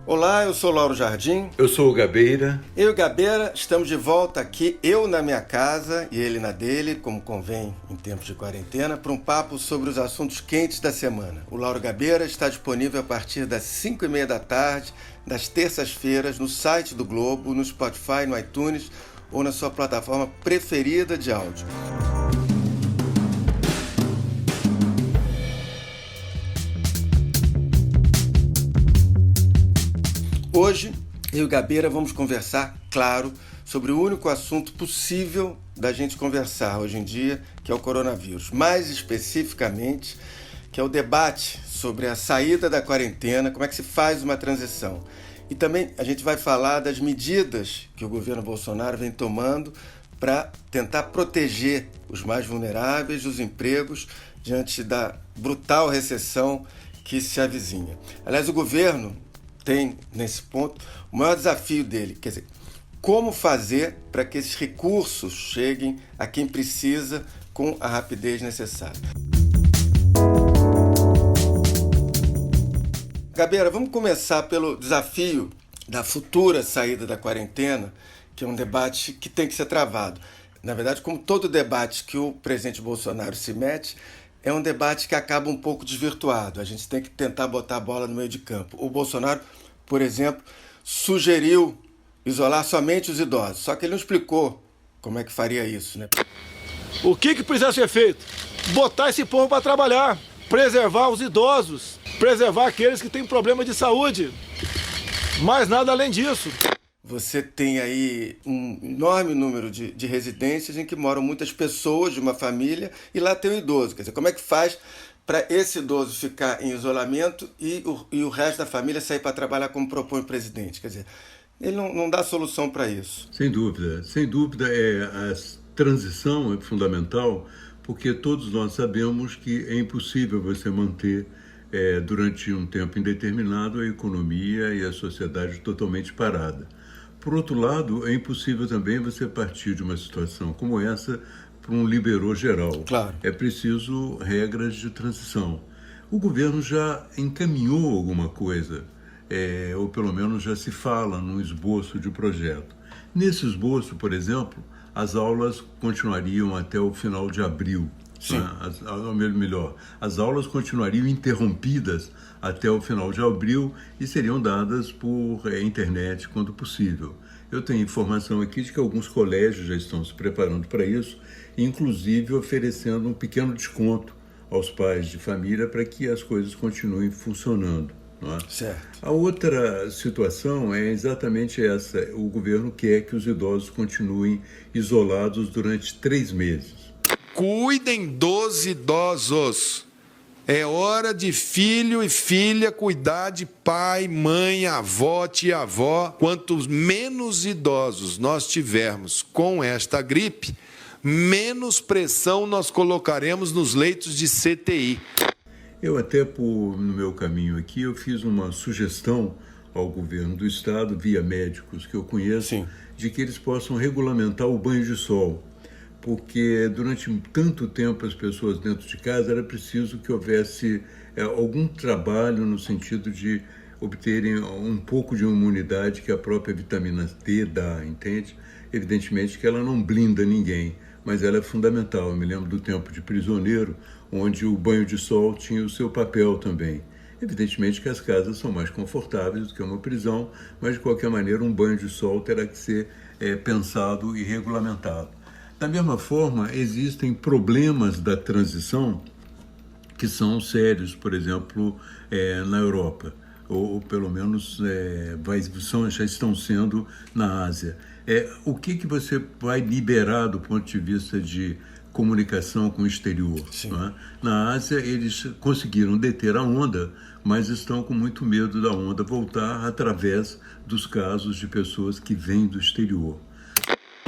Olá, eu sou Lauro Jardim. Eu sou o Gabeira. Eu e o Gabeira estamos de volta aqui, eu na minha casa e ele na dele, como convém em tempos de quarentena, para um papo sobre os assuntos quentes da semana. O Lauro Gabeira está disponível a partir das 5h30 da tarde, das terças-feiras, no site do Globo, no Spotify, no iTunes ou na sua plataforma preferida de áudio. Hoje, eu e o Gabeira vamos conversar, claro, sobre o único assunto possível da gente conversar hoje em dia, que é o coronavírus. Mais especificamente, que é o debate sobre a saída da quarentena, como é que se faz uma transição. E também a gente vai falar das medidas que o governo Bolsonaro vem tomando para tentar proteger os mais vulneráveis, os empregos, diante da brutal recessão que se avizinha. Aliás, o governo tem, nesse ponto, o maior desafio dele, quer dizer, como fazer para que esses recursos cheguem a quem precisa com a rapidez necessária. Gabeira, vamos começar pelo desafio da futura saída da quarentena, que é um debate que tem que ser travado. Na verdade, como todo debate que o presidente Bolsonaro se mete, é um debate que acaba um pouco desvirtuado. A gente tem que tentar botar a bola no meio de campo. O Bolsonaro, por exemplo, sugeriu isolar somente os idosos. Só que ele não explicou como é que faria isso, né? O que precisa ser feito? Botar esse povo para trabalhar, preservar os idosos, preservar aqueles que têm problema de saúde. Mais nada além disso. Você tem aí um enorme número de residências em que moram muitas pessoas de uma família e lá tem o idoso. Quer dizer, como é que faz para esse idoso ficar em isolamento e o resto da família sair para trabalhar como propõe o presidente? Quer dizer, ele não dá solução para isso. Sem dúvida. A transição é fundamental, porque todos nós sabemos que é impossível você manter durante um tempo indeterminado a economia e a sociedade totalmente parada. Por outro lado, é impossível também você partir de uma situação como essa para um liberou geral. Claro. É preciso regras de transição. O governo já encaminhou alguma coisa, ou pelo menos já se fala num esboço de projeto. Nesse esboço, por exemplo, as aulas continuariam até o final de abril. Sim. Melhor, as aulas continuariam interrompidas até o final de abril e seriam dadas por internet quando possível. Eu tenho informação aqui de que alguns colégios já estão se preparando para isso, inclusive oferecendo um pequeno desconto aos pais de família para que as coisas continuem funcionando. Não é? Certo. A outra situação é exatamente essa. O governo quer que os idosos continuem isolados durante 3 meses. Cuidem dos idosos. É hora de filho e filha cuidar de pai, mãe, avó, tia-avó. Quanto menos idosos nós tivermos com esta gripe, menos pressão nós colocaremos nos leitos de CTI. Eu até, no meu caminho aqui, eu fiz uma sugestão ao governo do estado, via médicos que eu conheço, Sim, de que eles possam regulamentar o banho de sol. Porque durante tanto tempo as pessoas dentro de casa era preciso que houvesse algum trabalho no sentido de obterem um pouco de imunidade que a própria vitamina D dá, entende? Evidentemente que ela não blinda ninguém, mas ela é fundamental. Eu me lembro do tempo de prisioneiro, onde o banho de sol tinha o seu papel também. Evidentemente que as casas são mais confortáveis do que uma prisão, mas de qualquer maneira um banho de sol terá que ser pensado e regulamentado. Da mesma forma, existem problemas da transição que são sérios, por exemplo, na Europa, ou pelo menos já estão sendo na Ásia. O que você vai liberar do ponto de vista de comunicação com o exterior? Não é? Na Ásia, eles conseguiram deter a onda, mas estão com muito medo da onda voltar através dos casos de pessoas que vêm do exterior.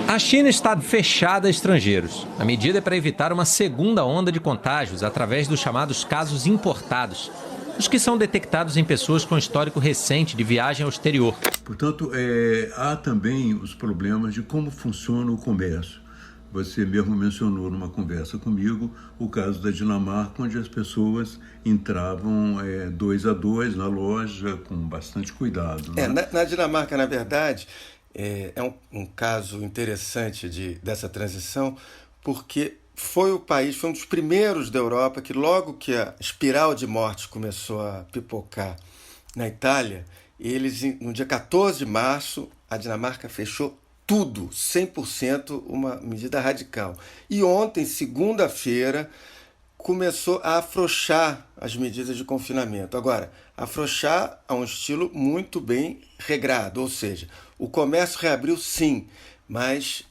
A China está fechada a estrangeiros. A medida é para evitar uma segunda onda de contágios através dos chamados casos importados, os que são detectados em pessoas com histórico recente de viagem ao exterior. Portanto, há também os problemas de como funciona o comércio. Você mesmo mencionou numa conversa comigo o caso da Dinamarca, onde as pessoas entravam 2 a 2 na loja com bastante cuidado. Né? Na Dinamarca, na verdade, é um caso interessante dessa transição, porque foi um dos primeiros da Europa que, logo que a espiral de mortes começou a pipocar na Itália, no dia 14 de março, a Dinamarca fechou tudo, 100%, uma medida radical. E ontem, segunda-feira, começou a afrouxar as medidas de confinamento. Agora, afrouxar a um estilo muito bem regrado, ou seja, o comércio reabriu sim, mas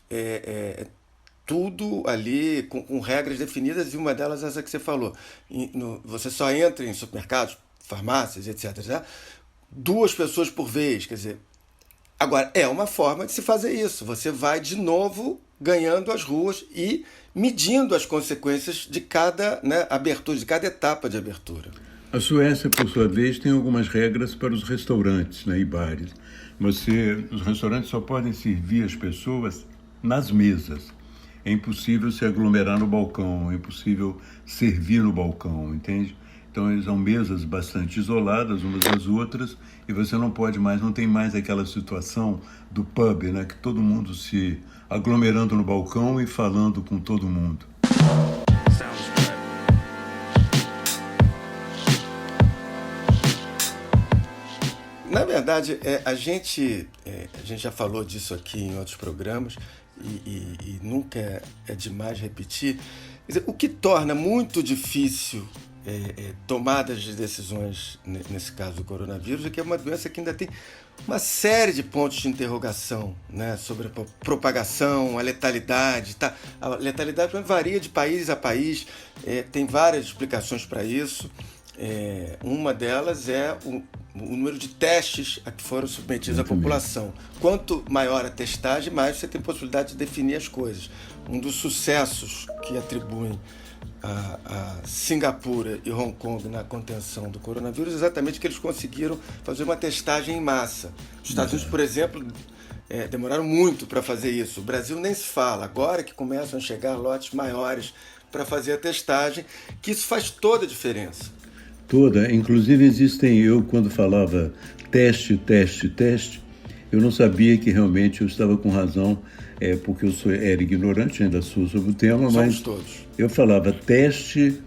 tudo ali com regras definidas, e uma delas é essa que você falou. Você só entra em supermercados, farmácias, etc., 2 pessoas por vez, quer dizer. Agora, é uma forma de se fazer isso. Você vai, de novo, ganhando as ruas e medindo as consequências de cada abertura, de cada etapa de abertura. A Suécia, por sua vez, tem algumas regras para os restaurantes, e bares. Os restaurantes só podem servir as pessoas nas mesas. É impossível se aglomerar no balcão, é impossível servir no balcão, entende? Então, eles são mesas bastante isoladas umas das outras e você não tem mais aquela situação do pub, que todo mundo se aglomerando no balcão e falando com todo mundo. Na verdade, a gente já falou disso aqui em outros programas e nunca é demais repetir. Quer dizer, o que torna muito difícil tomadas de decisões nesse caso do coronavírus é que é uma doença que ainda tem uma série de pontos de interrogação, sobre a propagação, a letalidade. Tá? A letalidade varia de país a país, tem várias explicações para isso. Uma delas é o número de testes a que foram submetidos à população. Quanto maior a testagem, mais você tem possibilidade de definir as coisas. Um dos sucessos que atribuem a Singapura e Hong Kong na contenção do coronavírus é exatamente que eles conseguiram fazer uma testagem em massa. Os Estados Unidos, por exemplo, demoraram muito para fazer isso. O Brasil nem se fala. Agora que começam a chegar lotes maiores para fazer a testagem, que isso faz toda a diferença. Toda. Inclusive eu quando falava teste, eu não sabia que realmente eu estava com razão, porque eu era ignorante, ainda sou sobre o tema, mas todos. Eu falava teste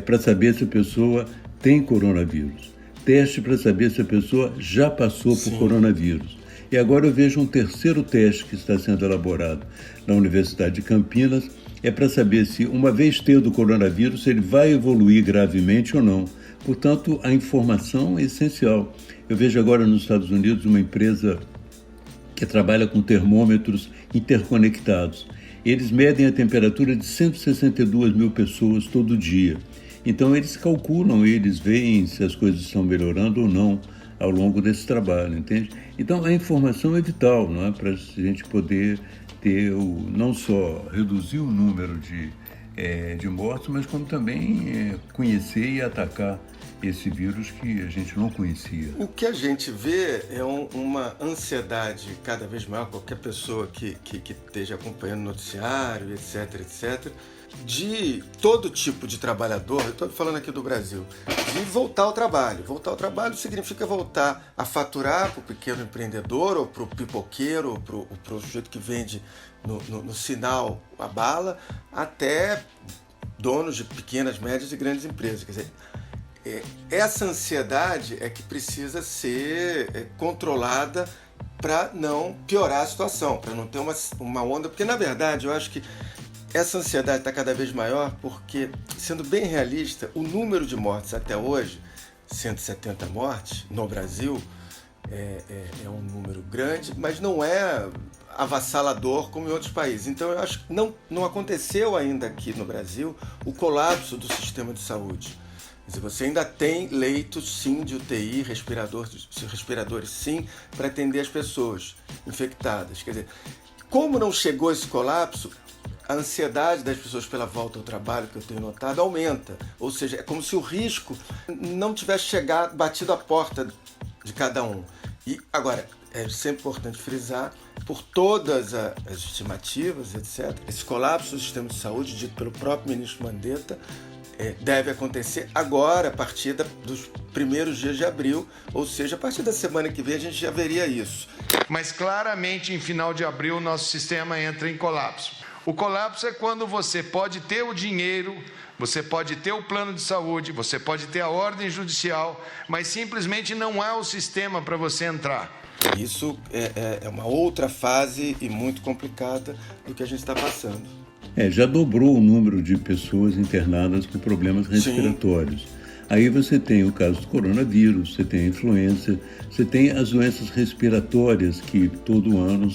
para saber se a pessoa tem coronavírus, teste para saber se a pessoa já passou por coronavírus. E agora eu vejo um terceiro teste que está sendo elaborado na Universidade de Campinas, para saber se, uma vez tendo o coronavírus, ele vai evoluir gravemente ou não. Portanto, a informação é essencial. Eu vejo agora nos Estados Unidos uma empresa que trabalha com termômetros interconectados. Eles medem a temperatura de 162 mil pessoas todo dia. Então, eles calculam, eles veem se as coisas estão melhorando ou não ao longo desse trabalho, entende? Então, a informação é vital, não é? Para a gente poder ter, não só reduzir o número de mortes, mas como também conhecer e atacar esse vírus que a gente não conhecia. O que a gente vê é uma ansiedade cada vez maior, qualquer pessoa que esteja acompanhando o noticiário, etc., de todo tipo de trabalhador, eu estou falando aqui do Brasil, de voltar ao trabalho. Voltar ao trabalho significa voltar a faturar para o pequeno empreendedor, ou para o pipoqueiro, ou para o sujeito que vende no sinal a bala, até donos de pequenas, médias e grandes empresas. Quer dizer, essa ansiedade é que precisa ser controlada para não piorar a situação, para não ter uma onda, porque na verdade eu acho que essa ansiedade está cada vez maior porque, sendo bem realista, o número de mortes até hoje, 170 mortes no Brasil, é um número grande, mas não é avassalador como em outros países. Então eu acho que não aconteceu ainda aqui no Brasil o colapso do sistema de saúde. Quer dizer, você ainda tem leitos, sim, de UTI, respiradores, sim, para atender as pessoas infectadas. Quer dizer, como não chegou esse colapso, a ansiedade das pessoas pela volta ao trabalho, que eu tenho notado, aumenta. Ou seja, é como se o risco não tivesse batido a porta de cada um. E agora, é sempre importante frisar, por todas as estimativas, etc., esse colapso do sistema de saúde, dito pelo próprio ministro Mandetta, deve acontecer agora, a partir dos primeiros dias de abril, ou seja, a partir da semana que vem a gente já veria isso. Mas claramente, em final de abril, o nosso sistema entra em colapso. O colapso é quando você pode ter o dinheiro, você pode ter o plano de saúde, você pode ter a ordem judicial, mas simplesmente não há o sistema para você entrar. Isso é uma outra fase e muito complicada do que a gente está passando. Já dobrou o número de pessoas internadas com problemas respiratórios. Sim. Aí você tem o caso do coronavírus, você tem a influenza, você tem as doenças respiratórias que todo ano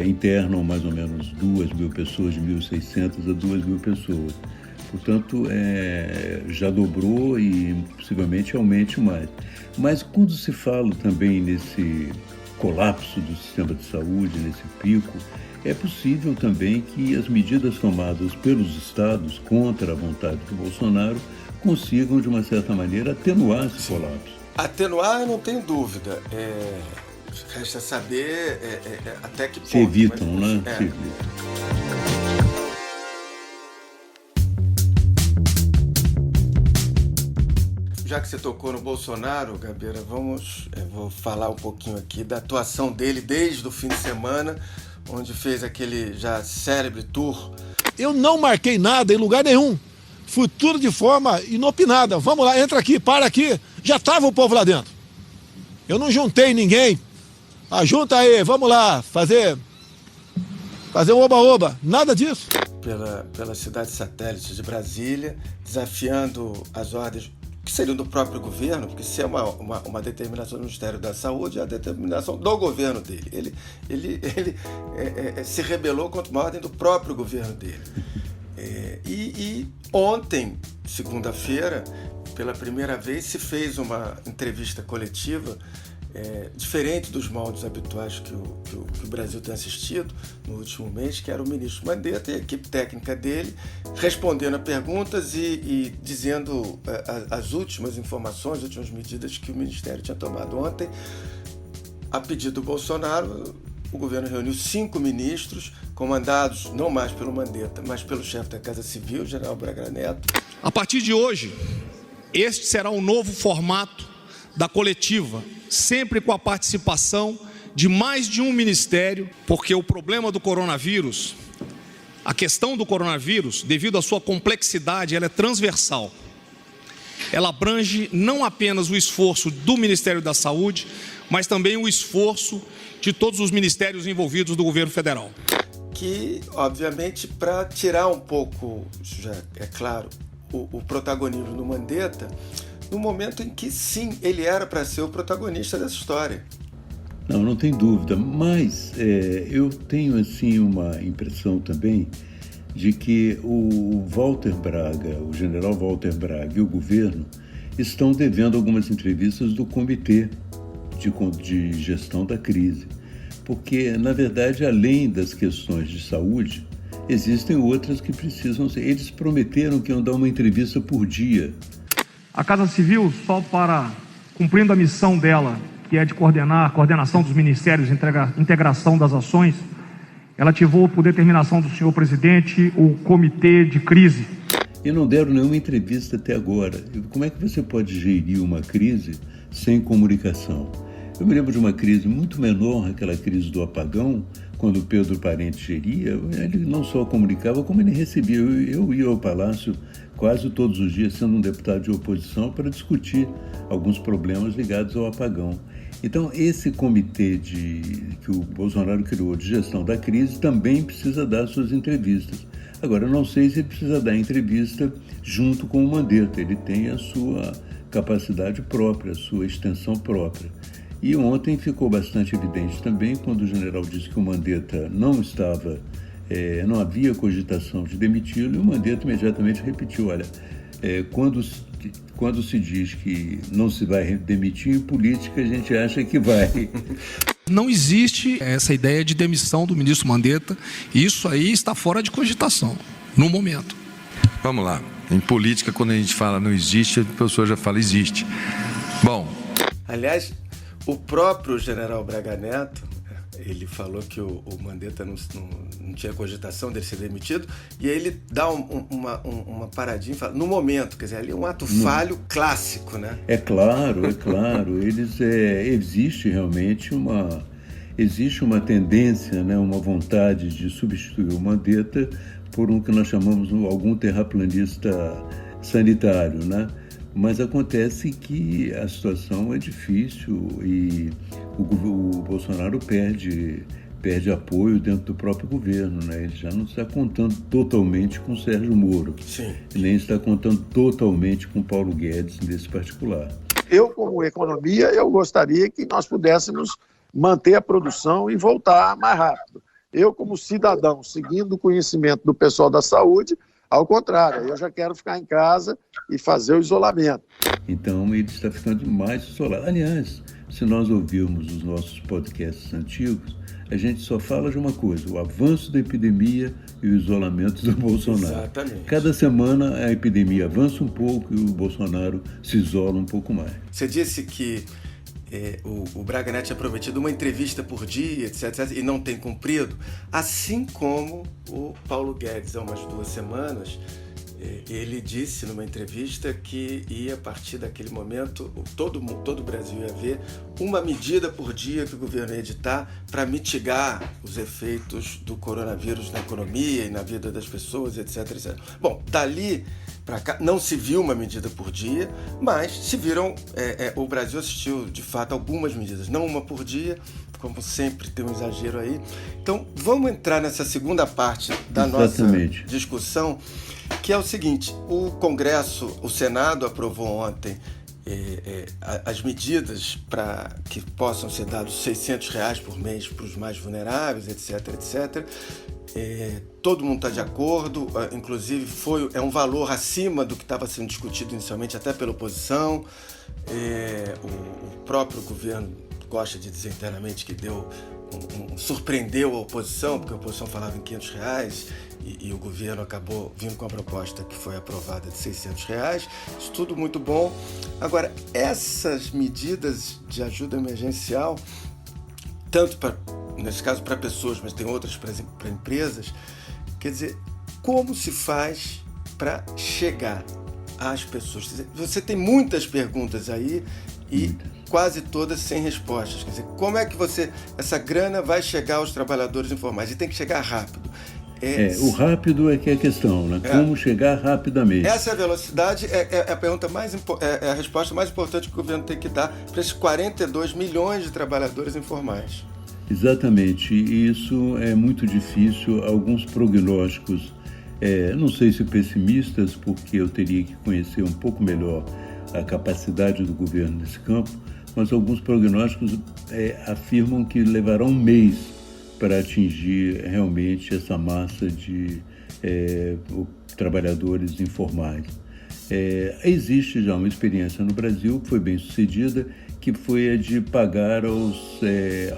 internam mais ou menos 2.000 pessoas, de 1.600 a 2.000 pessoas. Portanto, já dobrou e possivelmente aumente mais. Mas quando se fala também nesse colapso do sistema de saúde, nesse pico, é possível também que as medidas tomadas pelos estados contra a vontade do Bolsonaro consigam, de uma certa maneira, atenuar esse colapso. Atenuar, eu não tenho dúvida. Resta saber até que ponto. Se evitam, né? Se evitam. Já que você tocou no Bolsonaro, Gabeira, vou falar um pouquinho aqui da atuação dele desde o fim de semana, onde fez aquele já célebre tour. Eu não marquei nada em lugar nenhum. Fui tudo de forma inopinada. Vamos lá, entra aqui, para aqui. Já estava o povo lá dentro. Eu não juntei ninguém. Junta aí, vamos lá, fazer um oba-oba. Nada disso. Pela cidade satélite de Brasília, desafiando as ordens que seriam do próprio governo, porque se é uma determinação do Ministério da Saúde, é a determinação do governo dele. Ele se rebelou contra uma ordem do próprio governo dele. E ontem, segunda-feira, pela primeira vez, se fez uma entrevista coletiva diferente dos moldes habituais que o Brasil tem assistido no último mês, que era o ministro Mandetta e a equipe técnica dele respondendo a perguntas e dizendo as últimas informações, as últimas medidas que o Ministério tinha tomado ontem. A pedido do Bolsonaro, o governo reuniu 5 ministros, comandados não mais pelo Mandetta, mas pelo chefe da Casa Civil, o general Braga Neto. A partir de hoje, este será um novo formato da coletiva, sempre com a participação de mais de um ministério, porque o problema do coronavírus, a questão do coronavírus, devido à sua complexidade, ela é transversal. Ela abrange não apenas o esforço do Ministério da Saúde, mas também o esforço de todos os ministérios envolvidos do governo federal. Que, obviamente, para tirar um pouco, isso já é claro, o protagonismo do Mandetta, no momento em que, sim, ele era para ser o protagonista dessa história. Não tem dúvida, mas eu tenho assim uma impressão também de que o Walter Braga, o general Walter Braga e o governo estão devendo algumas entrevistas do Comitê de Gestão da Crise, porque, na verdade, além das questões de saúde, existem outras que precisam ser. Eles prometeram que iam dar uma entrevista por dia. A Casa Civil, só para cumprindo a missão dela, que é de coordenar a coordenação dos ministérios, integração das ações, ela ativou, por determinação do senhor presidente, o Comitê de Crise. E não deram nenhuma entrevista até agora. Como é que você pode gerir uma crise sem comunicação? Eu me lembro de uma crise muito menor, aquela crise do apagão, quando o Pedro Parente geria, ele não só comunicava, como ele recebia. Eu ia ao Palácio quase todos os dias, sendo um deputado de oposição, para discutir alguns problemas ligados ao apagão. Então, esse comitê que o Bolsonaro criou de gestão da crise também precisa dar suas entrevistas. Agora, eu não sei se ele precisa dar entrevista junto com o Mandetta. Ele tem a sua capacidade própria, a sua extensão própria. E ontem ficou bastante evidente também, quando o general disse que o Mandetta não havia cogitação de demiti-lo, e o Mandetta imediatamente repetiu, olha, quando se diz que não se vai demitir em política, a gente acha que vai. Não existe essa ideia de demissão do ministro Mandetta, e isso aí está fora de cogitação, no momento. Vamos lá, em política, quando a gente fala não existe, a pessoa já fala existe. Bom. Aliás, O próprio general Braga Neto, ele falou que o Mandetta não tinha cogitação dele ser demitido, e aí ele dá uma paradinha e fala, no momento, quer dizer, ali é um ato falho clássico, né? É claro. Existe realmente uma tendência, né, uma vontade de substituir o Mandetta por um que nós chamamos algum terraplanista sanitário, né? Mas acontece que a situação é difícil e o Bolsonaro perde apoio dentro do próprio governo, né? Ele já não está contando totalmente com o Sérgio Moro. Sim. Nem está contando totalmente com Paulo Guedes nesse particular. Eu, como economia, eu gostaria que nós pudéssemos manter a produção e voltar mais rápido. Eu, como cidadão, seguindo o conhecimento do pessoal da saúde, ao contrário, eu já quero ficar em casa e fazer o isolamento. Então, ele está ficando mais isolado. Aliás, se nós ouvirmos os nossos podcasts antigos, a gente só fala de uma coisa, o avanço da epidemia e o isolamento do Bolsonaro. Exatamente. Cada semana a epidemia avança um pouco e o Bolsonaro se isola um pouco mais. Você disse que o Braga Neto tinha prometido uma entrevista por dia, etc., e não tem cumprido, assim como o Paulo Guedes, há umas 2 semanas, ele disse numa entrevista que ia, a partir daquele momento, todo o Brasil ia ver uma medida por dia que o governo ia editar para mitigar os efeitos do coronavírus na economia e na vida das pessoas, etc., etc. Bom, dali para cá não se viu uma medida por dia, mas se viram, o Brasil assistiu de fato algumas medidas, não uma por dia, como sempre tem um exagero aí. Então vamos entrar nessa segunda parte da nossa discussão, que é o seguinte: o Congresso, o Senado aprovou ontem as medidas para que possam ser dados R$600 por mês para os mais vulneráveis, etc., etc. Todo mundo está de acordo, inclusive é um valor acima do que estava sendo discutido inicialmente até pela oposição. O próprio governo gosta de dizer internamente que surpreendeu a oposição, porque a oposição falava em R$500 e o governo acabou vindo com a proposta que foi aprovada de R$600. Isso tudo muito bom. Agora, essas medidas de ajuda emergencial, tanto nesse caso para pessoas, mas tem outras para empresas, quer dizer, como se faz para chegar às pessoas? Quer dizer, você tem muitas perguntas aí e quase todas sem respostas. Quer dizer, como é que essa grana vai chegar aos trabalhadores informais? E tem que chegar rápido. O rápido é que é a questão, né? Como chegar rapidamente. Essa velocidade é a pergunta é a resposta mais importante que o governo tem que dar para esses 42 milhões de trabalhadores informais. Exatamente, e isso é muito difícil. Alguns prognósticos, não sei se pessimistas, porque eu teria que conhecer um pouco melhor a capacidade do governo nesse campo, mas alguns prognósticos afirmam que levará um mês para atingir realmente essa massa de trabalhadores informais. Existe já uma experiência no Brasil que foi bem sucedida, que foi a de pagar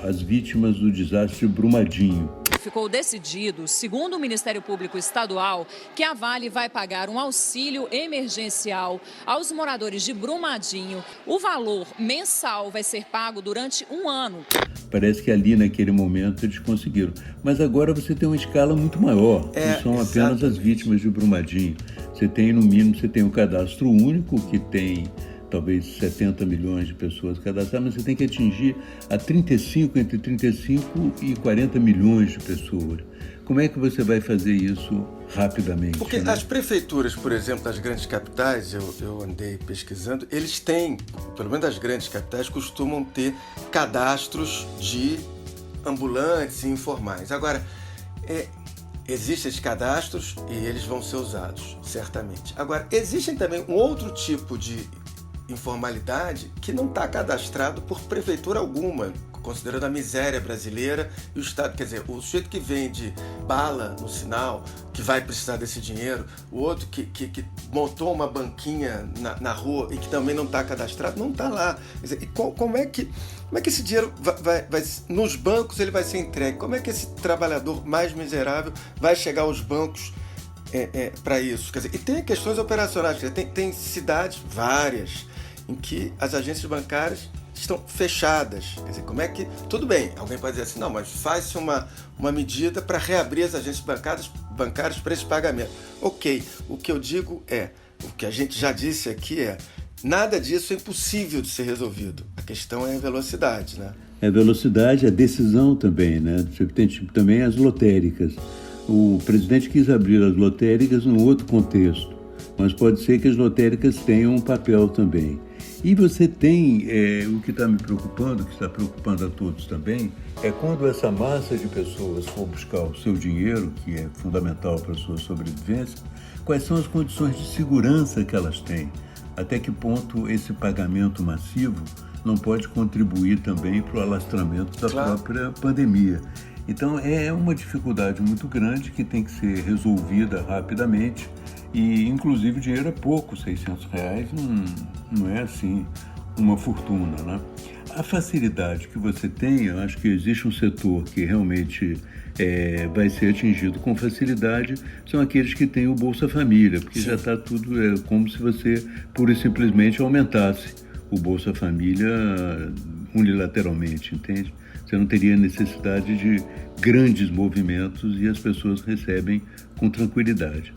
as vítimas do desastre de Brumadinho. Ficou decidido, segundo o Ministério Público Estadual, que a Vale vai pagar um auxílio emergencial aos moradores de Brumadinho. O valor mensal vai ser pago durante 1 ano. Parece que ali, naquele momento, eles conseguiram. Mas agora você tem uma escala muito maior. Não são apenas as vítimas de Brumadinho. Você tem, no mínimo, um cadastro único, que tem talvez 70 milhões de pessoas cadastradas, mas você tem que atingir entre 35 e 40 milhões de pessoas. Como é que você vai fazer isso rapidamente? Porque as prefeituras, por exemplo, das grandes capitais, eu andei pesquisando, eles têm, pelo menos as grandes capitais, costumam ter cadastros de ambulantes e informais. Agora, existem esses cadastros e eles vão ser usados, certamente. Agora, existem também um outro tipo de informalidade que não está cadastrado por prefeitura alguma, considerando a miséria brasileira e o Estado. Quer dizer, o sujeito que vende bala no sinal, que vai precisar desse dinheiro, o outro que montou uma banquinha na rua e que também não está cadastrado, não está lá. Quer dizer, e como é que esse dinheiro vai nos bancos ele vai ser entregue? Como é que esse trabalhador mais miserável vai chegar aos bancos para isso? Quer dizer, e tem questões operacionais. Quer dizer, tem cidades várias em que as agências bancárias estão fechadas. Quer dizer, como é que... Tudo bem, alguém pode dizer assim, não, mas faz-se uma medida para reabrir as agências bancárias para esse pagamento. Ok, o que eu digo é, o que a gente já disse aqui é, nada disso é impossível de ser resolvido. A questão é a velocidade, né? É a velocidade, a decisão também, né? Você tem também as lotéricas. O presidente quis abrir as lotéricas num outro contexto, mas pode ser que as lotéricas tenham um papel também. E você tem, o que está me preocupando, que está preocupando a todos também, é quando essa massa de pessoas for buscar o seu dinheiro, que é fundamental para a sua sobrevivência, quais são as condições de segurança que elas têm, até que ponto esse pagamento massivo não pode contribuir também para o alastramento da própria pandemia. Então é uma dificuldade muito grande que tem que ser resolvida rapidamente e inclusive o dinheiro é pouco, R$600 não é assim uma fortuna, né? A facilidade que você tem, eu acho que existe um setor que realmente vai ser atingido com facilidade, são aqueles que têm o Bolsa Família, porque já está tudo, como se você pura e simplesmente aumentasse o Bolsa Família unilateralmente, entende? Você não teria necessidade de grandes movimentos e as pessoas recebem com tranquilidade.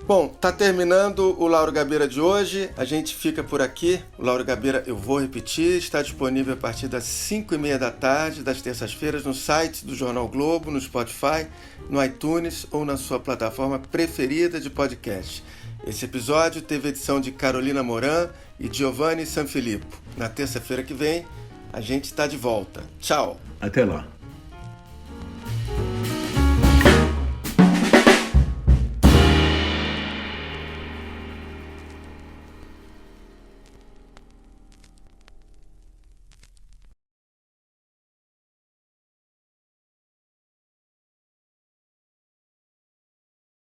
Bom, tá terminando o Lauro Gabeira de hoje, a gente fica por aqui. O Lauro Gabeira, eu vou repetir, está disponível a partir das 5h30 da tarde, das terças-feiras, no site do Jornal Globo, no Spotify, no iTunes ou na sua plataforma preferida de podcast. Esse episódio teve edição de Carolina Moran e Giovanni Sanfilippo. Na terça-feira que vem, a gente está de volta. Tchau! Até lá!